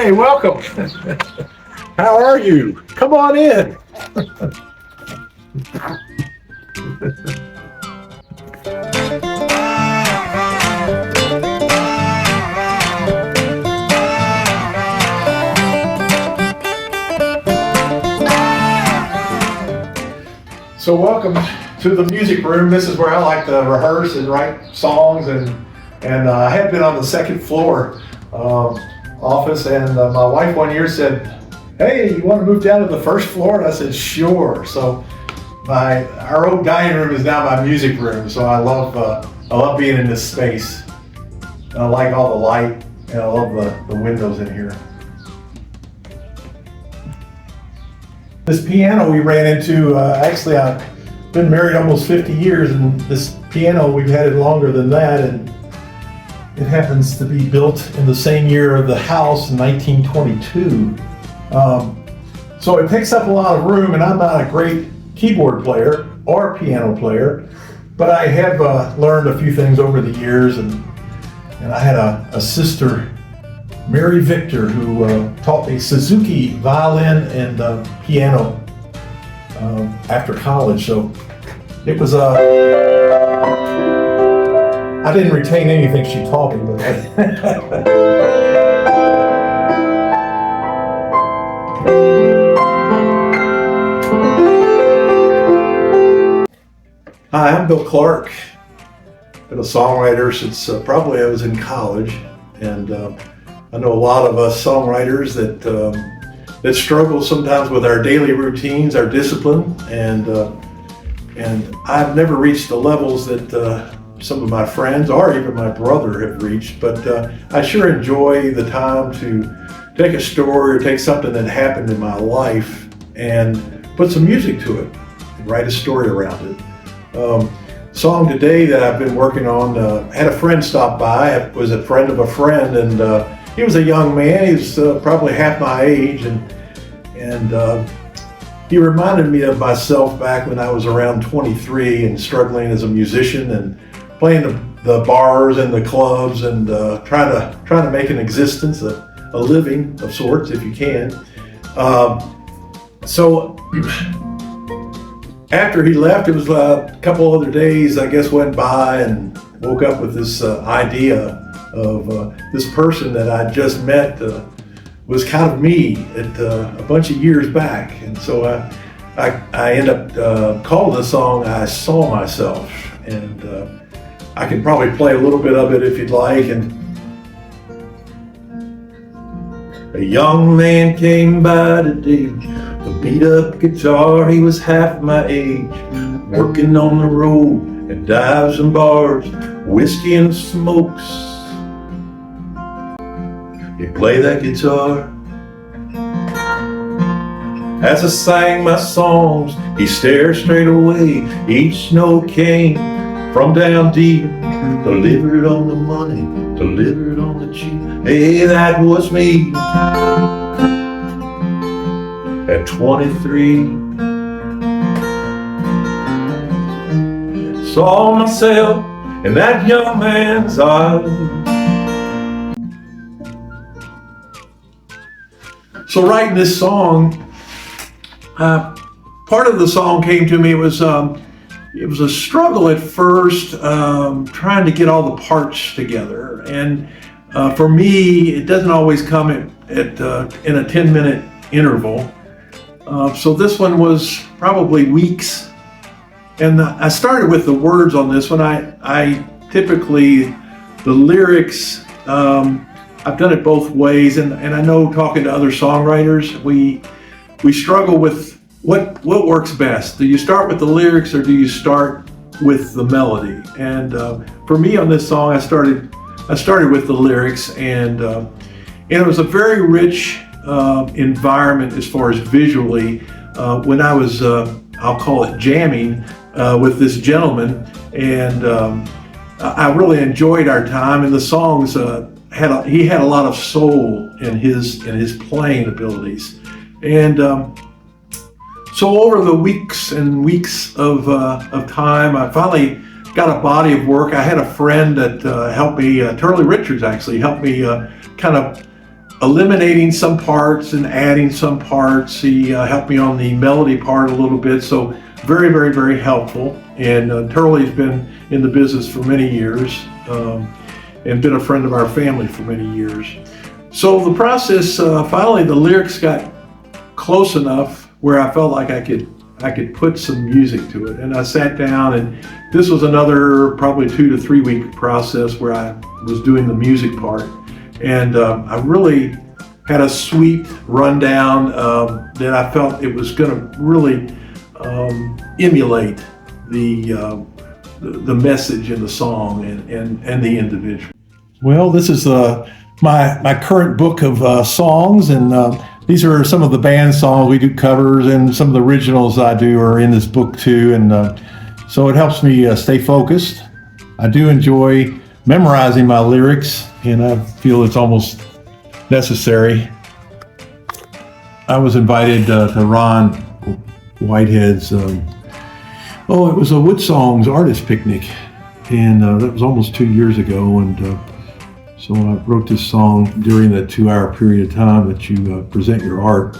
Hey, welcome. How are you? Come on in. So welcome to the music room. This is where I like to rehearse and write songs, and I had been on the second floor office, and my wife one year said, "Hey, you want to move down to the first floor?" And I said, "Sure." So our old dining room is now my music room. So I love being in this space. I like all the light, and I love the windows in here. This piano we ran into, actually I've been married almost 50 years, and this piano, we've had it longer than that, and it happens to be built in the same year of the house in 1922. So it takes up a lot of room, and I'm not a great keyboard player or piano player, but I have learned a few things over the years, and I had a sister, Mary Victor, who taught me Suzuki violin and piano after college. So it was I didn't retain anything she taught me, but Hi, I'm Bill Clark. Been a songwriter since probably I was in college, and I know a lot of us songwriters that struggle sometimes with our daily routines, our discipline, and I've never reached the levels that some of my friends or even my brother have reached, but I sure enjoy the time to take a story or take something that happened in my life and put some music to it and write a story around it. Song today that I've been working on, had a friend stop by. It was a friend of a friend, and he was a young man. He was probably half my age, and he reminded me of myself back when I was around 23 and struggling as a musician and playing the bars and the clubs and trying to make an existence, a living of sorts, if you can. So after he left, it was a couple other days, I guess, went by, and woke up with this idea of this person that I just met was kind of me at a bunch of years back. And so I end up calling the song "I Saw Myself," and I can probably play a little bit of it if you'd like. And a young man came by today, a beat up guitar, he was half my age, working on the road at dives and bars, whiskey and smokes. He played that guitar. As I sang my songs, he stared straight away. Each note came from down deep, delivered on the money, delivered on the cheap. Hey, that was me at 23. Saw myself in that young man's eyes. So writing this song, part of the song came to me. It was a struggle at first, trying to get all the parts together. And for me, it doesn't always come in a 10-minute interval. So this one was probably weeks. And I started with the words on this one. I typically, the lyrics, I've done it both ways, and I know, talking to other songwriters, we struggle with what works best. Do you start with the lyrics, or do you start with the melody? And for me on this song, I started with the lyrics, and it was a very rich environment as far as visually. When I was, I'll call it jamming with this gentleman, and I really enjoyed our time, and the songs he had a lot of soul in his playing abilities. And so over the weeks and weeks of time, I finally got a body of work. I had a friend that helped me, Turley Richards actually helped me kind of eliminating some parts and adding some parts. He helped me on the melody part a little bit, so very, very, very helpful. And Turley's been in the business for many years and been a friend of our family for many years. So the process, finally the lyrics got close enough where I felt like I could put some music to it. And I sat down, and this was another probably 2 to 3 week process where I was doing the music part. And I really had a sweet rundown that I felt it was going to really emulate the message in the song and the individual. Well, this is my current book of songs, and these are some of the band songs. We do covers, and some of the originals I do are in this book too, and so it helps me stay focused. I do enjoy memorizing my lyrics, and I feel it's almost necessary. I was invited to Ron Whitehead's, it was a Wood Songs artist picnic, and that was almost 2 years ago, and so I wrote this song during that 2-hour period of time that you present your art,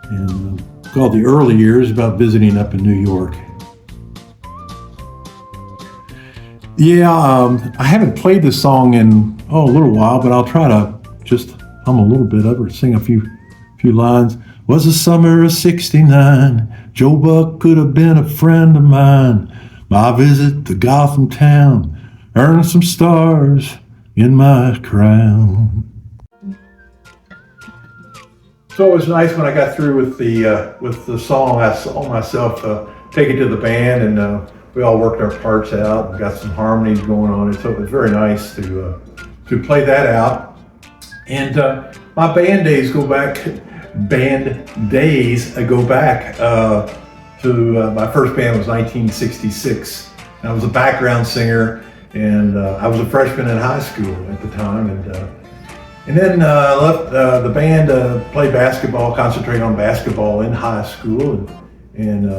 and called The Early Years, about visiting up in New York. Yeah, I haven't played this song in a little while, but I'll try to just hum a little bit of it, sing a few lines. Was the summer of '69, Joe Buck could have been a friend of mine. My visit to Gotham town earned some stars in my crown. So it was nice when I got through with the song. I saw myself take it to the band, and we all worked our parts out and got some harmonies going on. And so it was very nice to play that out. And my band days go back to my first band was 1966. I was a background singer, and I was a freshman in high school at the time. And then I left the band to play basketball, concentrate on basketball in high school. And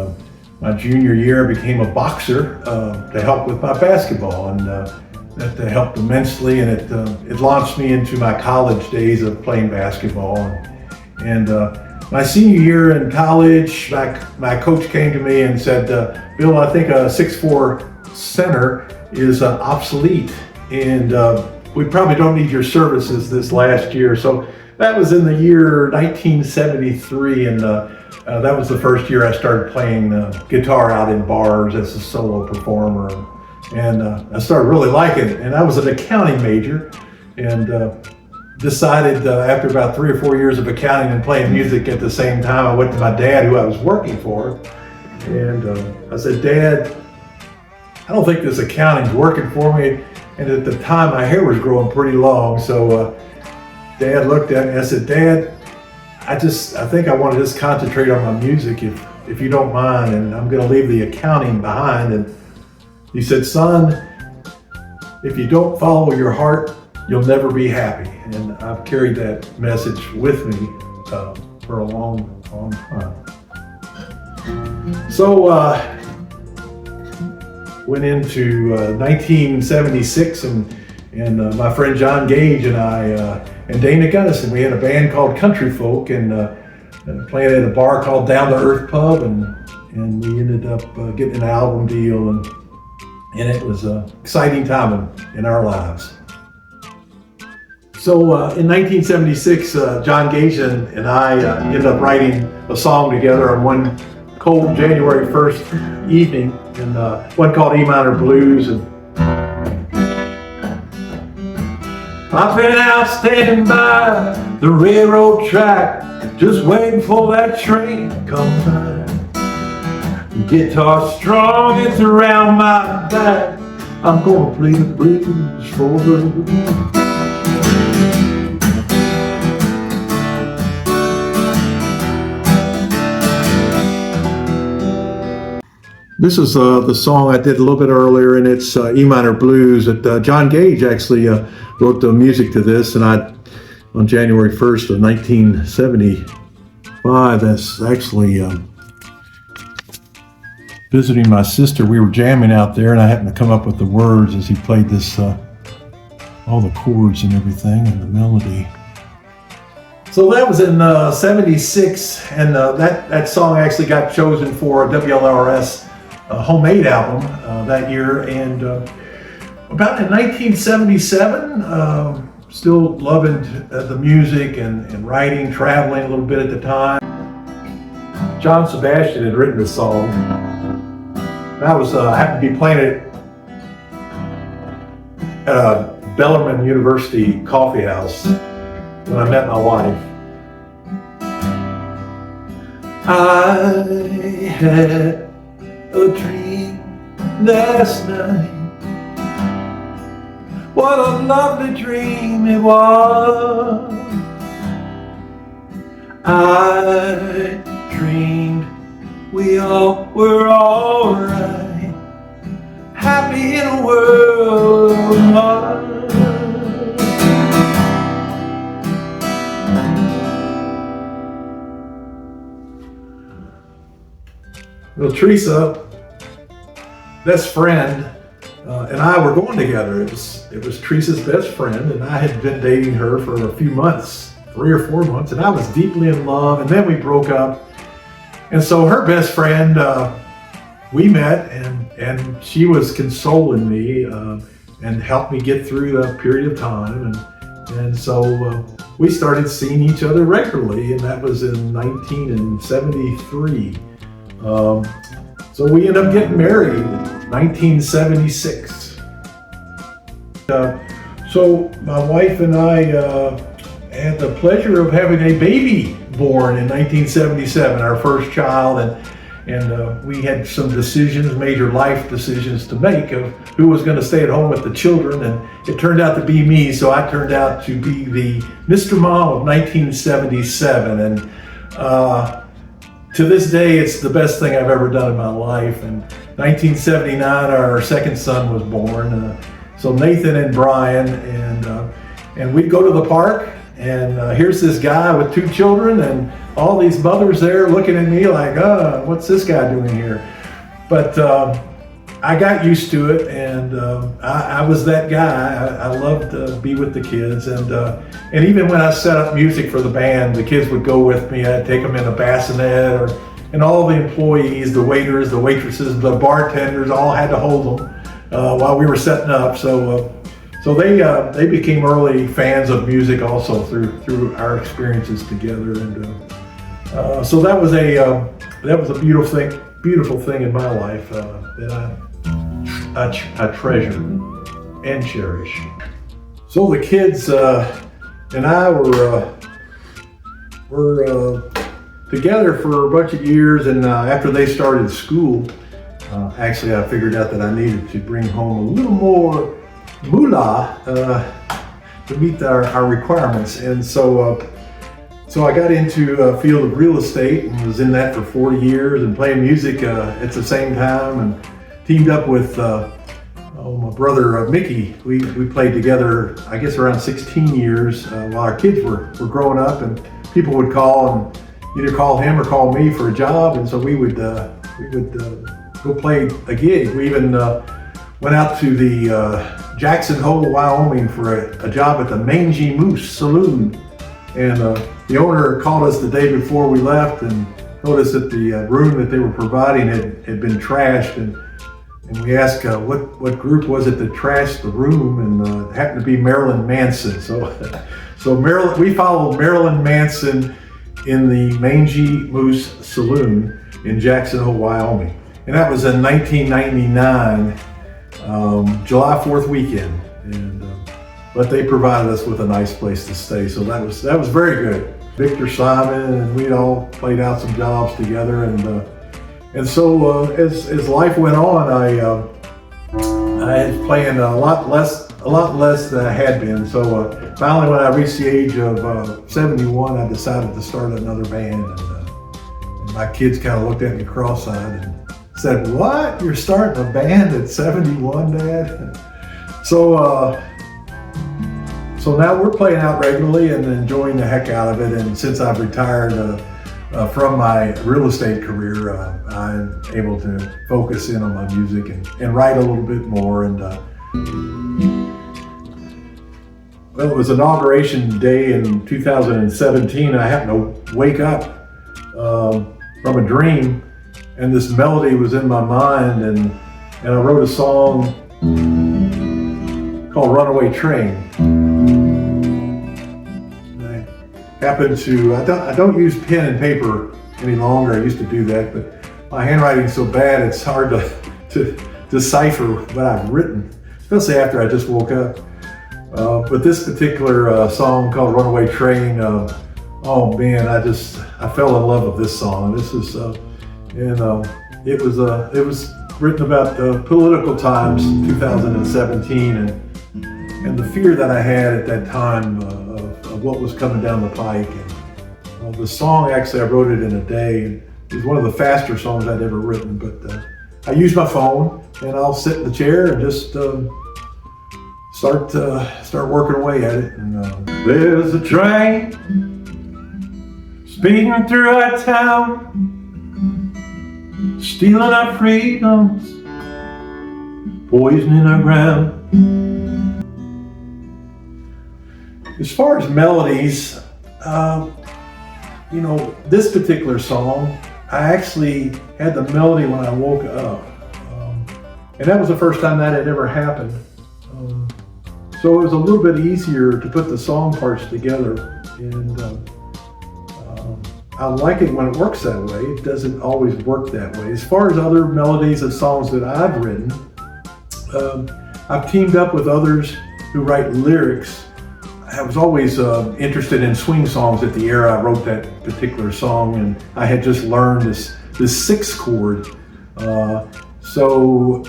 my junior year, I became a boxer to help with my basketball, and that helped immensely. And it launched me into my college days of playing basketball. And my senior year in college, my coach came to me and said, "Bill, I think a 6'4" center is obsolete, and we probably don't need your services this last year." So that was in the year 1973, and that was the first year I started playing guitar out in bars as a solo performer, and I started really liking it. And I was an accounting major, and decided after about 3 or 4 years of accounting and playing music at the same time, I went to my dad, who I was working for, and I said, "Dad, I don't think this accounting's working for me." And at the time, my hair was growing pretty long, so Dad looked at me and I said, "Dad, I think I want to just concentrate on my music if you don't mind, and I'm going to leave the accounting behind." And he said, "Son, if you don't follow your heart, you'll never be happy." And I've carried that message with me for a long, long time. So went into 1976, and my friend John Gage and I and Dana Gunnison, we had a band called Country Folk, and playing at a bar called Down to Earth Pub, and we ended up getting an album deal, and it was an exciting time in our lives. So in 1976, John Gage and I ended up writing a song together on one cold January 1st evening, and one called E Minor Blues. And I've been out standing by the railroad track, just waiting for that train to come by. Guitar strong, it's around my back, I'm gonna play the blues for her. This is the song I did a little bit earlier, and it's E Minor Blues. That John Gage actually wrote the music to this, and on January 1st of 1975, that's actually visiting my sister. We were jamming out there, and I happened to come up with the words as he played this, all the chords and everything, and the melody. So that was in '76, and that song actually got chosen for a WLRS homemade album that year. And about in 1977, still loving the music and writing, traveling a little bit at the time. John Sebastian had written this song. I was happened to be playing it at a Bellarmine University coffee house when I met my wife. I had a dream last night. What a lovely dream it was. I dreamed we all were alright, happy in a world of love. Well, Teresa, best friend, and I were going together. It was Teresa's best friend, and I had been dating her for a few months, 3 or 4 months, and I was deeply in love, and then we broke up. And so her best friend, we met, and she was consoling me and helped me get through that period of time. And so we started seeing each other regularly, and that was in 1973. So we ended up getting married in 1976. So my wife and I had the pleasure of having a baby born in 1977, our first child, and we had some decisions, major life decisions to make of who was going to stay at home with the children, and it turned out to be me, so I turned out to be the Mr. Mom of 1977, and to this day, it's the best thing I've ever done in my life. And 1979, our second son was born. So Nathan and Brian, and we'd go to the park, and here's this guy with 2 children, and all these mothers there looking at me like, what's this guy doing here? But I got used to it, and I was that guy. I loved to be with the kids, and even when I set up music for the band, the kids would go with me. I'd take them in a bassinet, and all the employees, the waiters, the waitresses, the bartenders, all had to hold them while we were setting up. So they became early fans of music also through our experiences together, and so that was a beautiful thing in my life that I treasure and cherish. So the kids and I were together for a bunch of years, and after they started school, actually I figured out that I needed to bring home a little more moolah to meet our requirements, and so I got into a field of real estate and was in that for 40 years and playing music at the same time, and teamed up with my brother Mickey. We played together, I guess, around 16 years while our kids were growing up, and people would call and either call him or call me for a job, and so we would go play a gig. We even went out to the Jackson Hole, Wyoming for a job at the Mangy Moose saloon, and the owner called us the day before we left and told us that the room that they were providing had been trashed, and we asked what group was it that trashed the room, and it happened to be Marilyn Manson. So we followed Marilyn Manson in the Mangy Moose saloon in Jackson Hole, Wyoming, and that was in 1999, July 4th weekend, and but they provided us with a nice place to stay, so that was very good. Victor Simon and we'd all played out some jobs together, and so as life went on, I was playing a lot less than I had been. So finally, when I reached the age of 71, I decided to start another band, and my kids kind of looked at me cross-eyed and said, "What? You're starting a band at 71, Dad?" So now we're playing out regularly and enjoying the heck out of it. And since I've retired from my real estate career, I'm able to focus in on my music and write a little bit more. And Well, it was inauguration day in 2017. I happened to wake up from a dream, and this melody was in my mind, and I wrote a song called Runaway Train. I happen to, I don't use pen and paper any longer. I used to do that, but my handwriting's so bad it's hard to decipher what I've written, especially after I just woke up. But this particular song called Runaway Train, oh man, I fell in love with this song. This is, it was written about the political times in 2017 and the fear that I had at that time of what was coming down the pike. And the song, actually, I wrote it in a day. It was one of the faster songs I'd ever written, but I used my phone and I'll sit in the chair and just start working away at it. And, there's a train speeding through our town, stealing our freedoms, poisoning our ground. As far as melodies, this particular song, I actually had the melody when I woke up. And that was the first time that had ever happened. So it was a little bit easier to put the song parts together. And I like it when it works that way. It doesn't always work that way. As far as other melodies of songs that I've written, I've teamed up with others who write lyrics. I was always interested in swing songs at the era I wrote that particular song, and I had just learned this 6 chord. So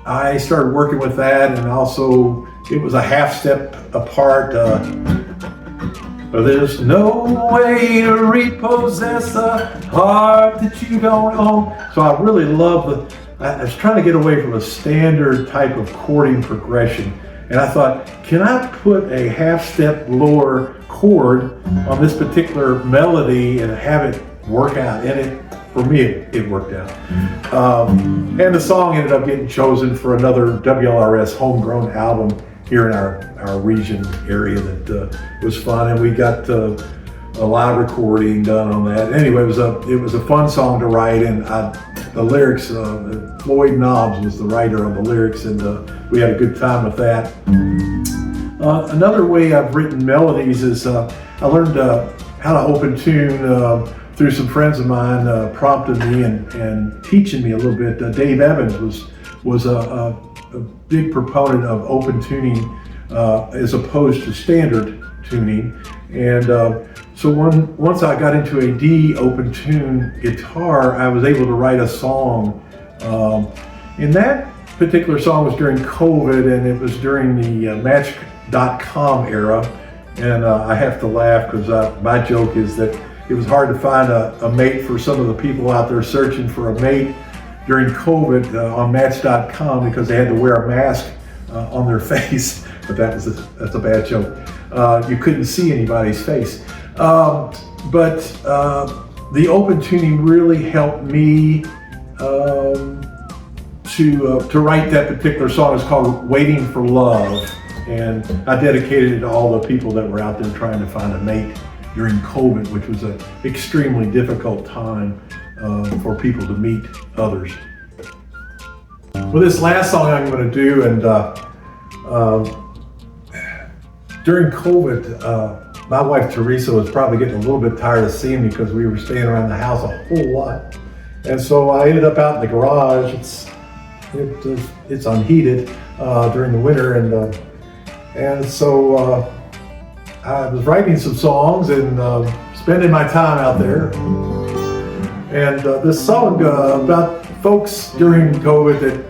I started working with that, and also it was a half step apart. There's no way to repossess a heart that you don't own. So I really love I was trying to get away from a standard type of chording progression. And I thought, can I put a half step lower chord on this particular melody and have it work out? And for me, it worked out. And the song ended up getting chosen for another WLRS homegrown album here in our region area that was fun, and we got a live recording done on that. Anyway, it was a fun song to write, and the lyrics, Floyd Knobs was the writer of the lyrics, and we had a good time with that. Another way I've written melodies is I learned how to open tune through some friends of mine prompted me and teaching me a little bit. Dave Evans was a big proponent of open tuning as opposed to standard tuning. And so once I got into a D open tune guitar, I was able to write a song. And that particular song was during COVID, and it was during the Match.com era. And I have to laugh because my joke is that it was hard to find a mate for some of the people out there searching for a mate during COVID on Match.com because they had to wear a mask on their face. But that's a bad joke. You couldn't see anybody's face. But the open tuning really helped me to write that particular song. It's called Waiting for Love. And I dedicated it to all the people that were out there trying to find a mate during COVID, which was an extremely difficult time for people to meet others. Well, this last song I'm going to do, and during COVID, my wife Teresa was probably getting a little bit tired of seeing me because we were staying around the house a whole lot. And so I ended up out in the garage. It's unheated during the winter, and so I was writing some songs and spending my time out there. And this song about folks during COVID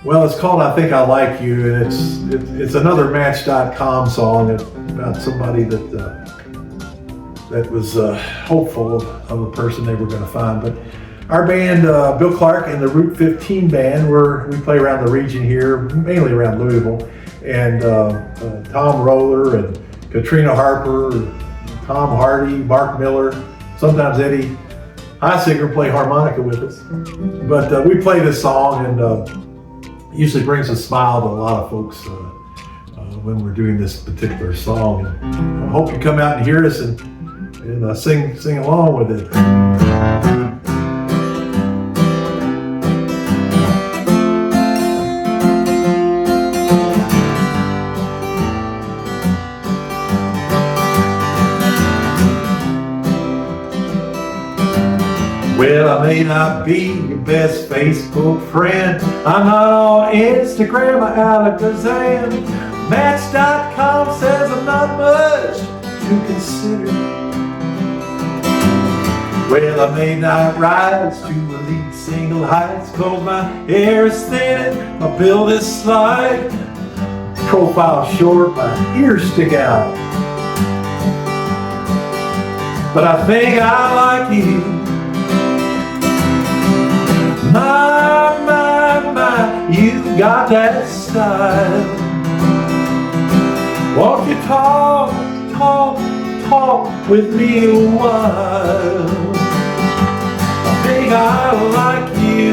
it's called I Think I Like You, and it's another Match.com song about somebody that was hopeful of the person they were going to find. But our band, Bill Clark and the Route 15 band, we play around the region here, mainly around Louisville, and Tom Roller and Katrina Harper, Tom Hardy, Mark Miller, sometimes Eddie Highsinger play harmonica with us. But we play this song, and usually brings a smile to a lot of folks when we're doing this particular song. And I hope you come out and hear us and sing along with it. Well, I may not be your best Facebook friend. I'm not on Instagram or Alakazam. Match.com says I'm not much to consider. Well, I may not rise to elite single heights, cause my hair is thin and my build is slight. Profile short, my ears stick out. But I think I like you. My, you got that style. Won't you talk with me a while? I think I like you.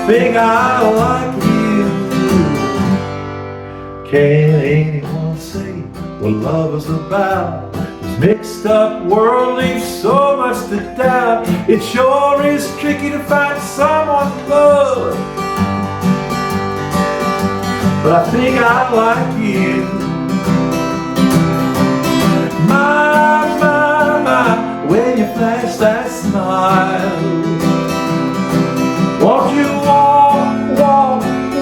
Think I like you. Can anyone say what love is about? Mixed up world leaves so much to doubt. It sure is tricky to find someone to love. But I think I like you. My, when you flash that smile. Won't you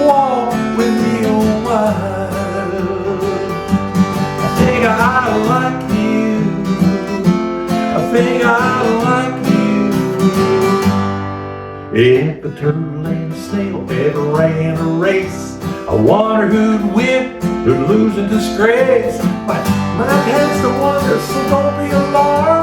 walk with me a while? I think I like you. I think I like you. If a turtle and a snail ever ran a race, I wonder who'd win, who'd lose in disgrace. My dad's the wonder, so don't be alarmed.